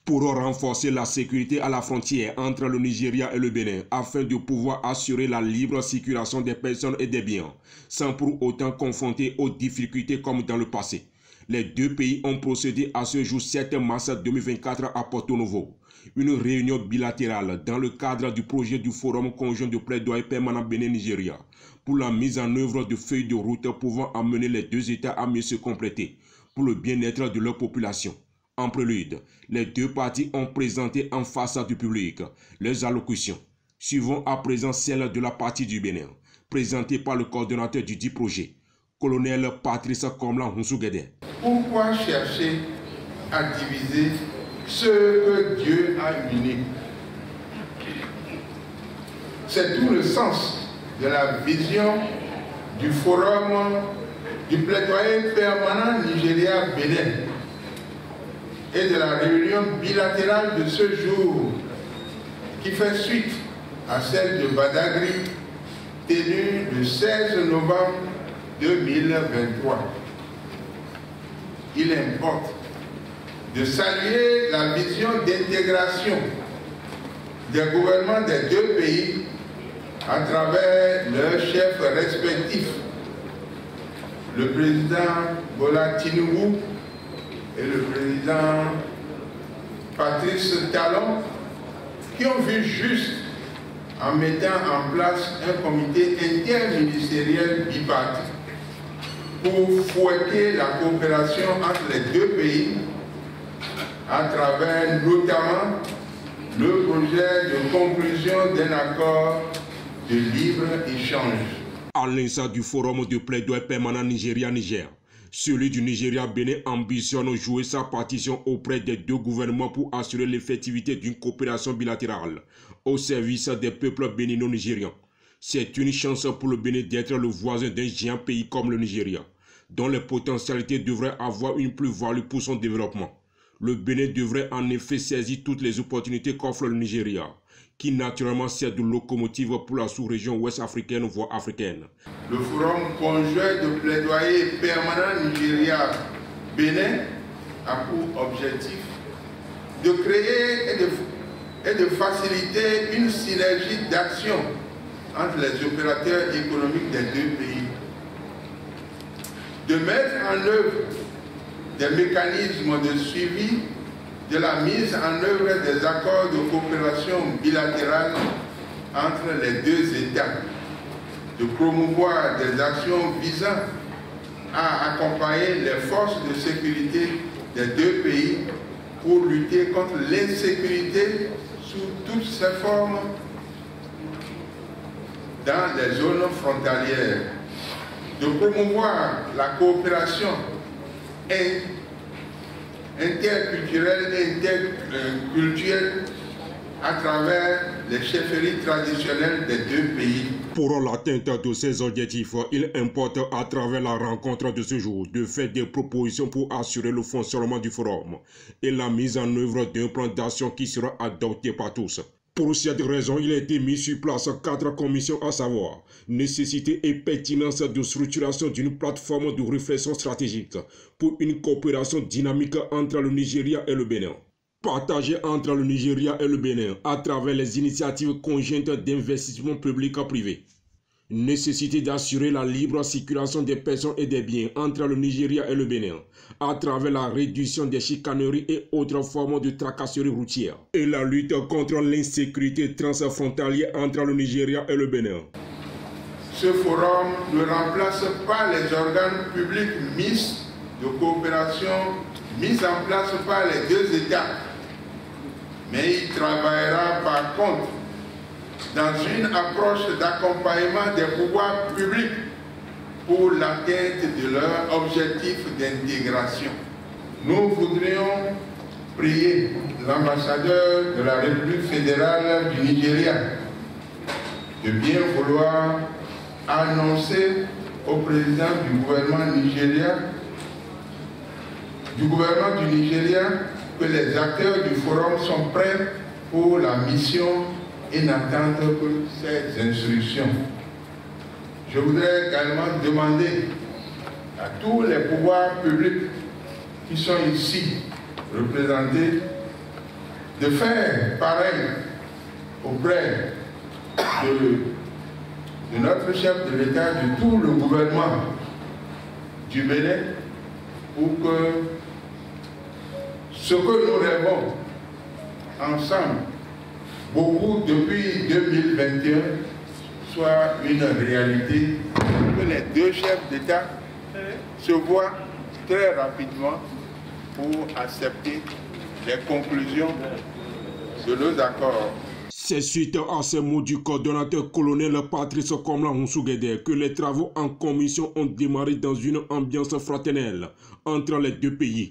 pour renforcer la sécurité à la frontière entre le Nigeria et le Bénin afin de pouvoir assurer la libre circulation des personnes et des biens, sans pour autant confronter aux difficultés comme dans le passé. Les deux pays ont procédé à ce jour 7 mars 2024 à Porto Novo, une réunion bilatérale dans le cadre du projet du Forum conjoint de plaidoyer permanent Bénin-Nigeria pour la mise en œuvre de feuilles de route pouvant amener les deux États à mieux se compléter pour le bien-être de leur population. En prélude, les deux parties ont présenté en face du public leurs allocutions. Suivons à présent celle de la partie du Bénin, présentée par le coordonnateur du dit projet, colonel Patrice Komlan Hunsougede. Pourquoi chercher à diviser ce que Dieu a uni? C'est tout le sens de la vision du forum du plaidoyer permanent Nigeria-Bénin et de la réunion bilatérale de ce jour qui fait suite à celle de Badagry tenue le 16 novembre 2023. Il importe de saluer la vision d'intégration des gouvernements des deux pays à travers leurs chefs respectifs, le président Bola Tinubu et le président Patrice Talon, qui ont vu juste en mettant en place un comité interministériel bipartite pour fouetter la coopération entre les deux pays à travers notamment le projet de conclusion d'un accord de libre-échange. À l'instar du forum de plaidoyer permanent Nigeria-Niger, celui du Nigeria-Bénin ambitionne jouer sa partition auprès des deux gouvernements pour assurer l'effectivité d'une coopération bilatérale au service des peuples bénino-nigérians. C'est une chance pour le Bénin d'être le voisin d'un géant pays comme le Nigeria, dont les potentialités devraient avoir une plus-value pour son développement. Le Bénin devrait en effet saisir toutes les opportunités qu'offre le Nigeria, qui naturellement sert de locomotive pour la sous-région ouest africaine voire africaine. Le forum conjoint de plaidoyer permanent Nigeria-Bénin a pour objectif de créer et de faciliter une synergie d'action entre les opérateurs économiques des deux pays, de mettre en œuvre des mécanismes de suivi de la mise en œuvre des accords de coopération bilatérale entre les deux États, de promouvoir des actions visant à accompagner les forces de sécurité des deux pays pour lutter contre l'insécurité sous toutes ses formes dans les zones frontalières, de promouvoir la coopération interculturelle et interculturelle à travers les chefferies traditionnelles des deux pays. Pour l'atteinte de ces objectifs, il importe à travers la rencontre de ce jour de faire des propositions pour assurer le fonctionnement du forum et la mise en œuvre d'un plan d'action qui sera adopté par tous. Pour cette raison, il a été mis sur place 4 commissions, à savoir nécessité et pertinence de structuration d'une plateforme de réflexion stratégique pour une coopération dynamique entre le Nigeria et le Bénin, partagée entre le Nigeria et le Bénin à travers les initiatives conjointes d'investissement public-privé. Nécessité d'assurer la libre circulation des personnes et des biens entre le Nigeria et le Bénin à travers la réduction des chicaneries et autres formes de tracasseries routières et la lutte contre l'insécurité transfrontalière entre le Nigeria et le Bénin. Ce forum ne remplace pas les organes publics mixtes de coopération mis en place par les deux États, mais il travaillera par contre dans une approche d'accompagnement des pouvoirs publics pour l'atteinte de leur objectif d'intégration. Nous voudrions prier l'ambassadeur de la République fédérale du Nigeria de bien vouloir annoncer au président du gouvernement du Nigeria que les acteurs du forum sont prêts pour la mission et n'attendent que ces instructions. Je voudrais également demander à tous les pouvoirs publics qui sont ici représentés de faire pareil auprès de notre chef de l'État, de tout le gouvernement du Bénin, pour que ce que nous rêvons ensemble, beaucoup depuis 2021, soit une réalité, que les deux chefs d'État se voient très rapidement pour accepter les conclusions de nos accords. C'est suite à ces mots du coordonnateur colonel Patrice Komla Hunsuguede que les travaux en commission ont démarré dans une ambiance fraternelle entre les deux pays.